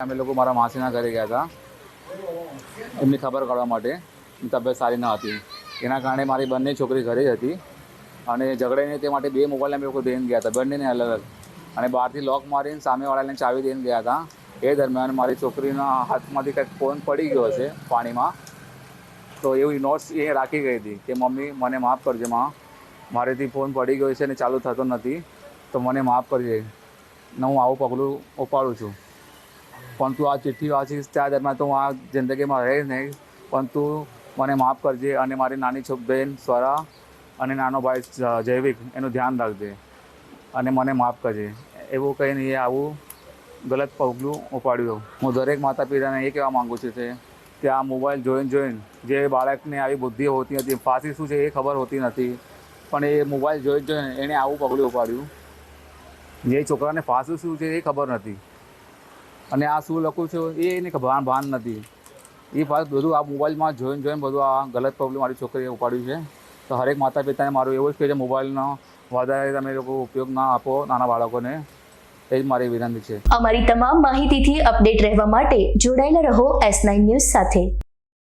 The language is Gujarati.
અમે લોકો મારા માસીના ઘરે ગયા હતા એમની ખબર કાઢવા માટે. તબિયત સારી ન હતી એના કારણે મારી બંને છોકરી ઘરે જ હતી અને ઝઘડાઈને તે માટે 2 મોબાઈલ અમે લોકો દઈને ગયા હતા, બંનેને અલગ અલગ, અને બહારથી લોક મારીને સામેવાળાને ચાવી દઈને ગયા હતા. એ દરમિયાન મારી છોકરીના હાથમાંથી કંઈક ફોન પડી ગયો હશે પાણીમાં, તો એવું નોટ્સ એ રાખી ગઈ હતી કે મમ્મી મને માફ કરજે માં, મારેથી ફોન પડી ગયો છે અને ચાલુ થતો નથી, તો મને માફ કરજે ને હું આવું પગલું ઉપાડું છું. પણ તું આ ચિઠ્ઠી વાંચીશ ત્યાં દરમિયાન તો હું આ જિંદગીમાં રહીશ નહીં, પણ તું મને માફ કરજે અને મારી નાની બહેન સ્વરા અને નાનો ભાઈ જૈવિક એનું ધ્યાન રાખજે અને મને માફ કરજે. એવું કહીને એ આવું ગલત પગલું ઉપાડ્યું. હું દરેક માતા પિતાને એ કહેવા માગું છું કે આ મોબાઈલ જોઈને જે બાળકને આવી બુદ્ધિ હોતી નથી, ફાંસી શું છે એ ખબર હોતી નથી, પણ એ મોબાઈલ જોઈને એણે આવું પગલું ઉપાડ્યું. જે છોકરાને ફાંસી શું છે એ ખબર નથી અને આ શું લખું છું એ એને ભાન નથી. એ બધું આ મોબાઈલમાં જોઈને બધું આ ગલત પગલું મારી છોકરીએ ઉપાડ્યું છે. તો હરેક માતા પિતાને મારું એવું જ કે છે મોબાઈલનો વધારે તમે લોકો ઉપયોગ ના આપો નાના બાળકોને, એ જ મારી વિનંતી છે. અમારી તમામ માહિતીથી અપડેટ રહેવા માટે જોડાયેલા રહો S9 ન્યૂઝ સાથે.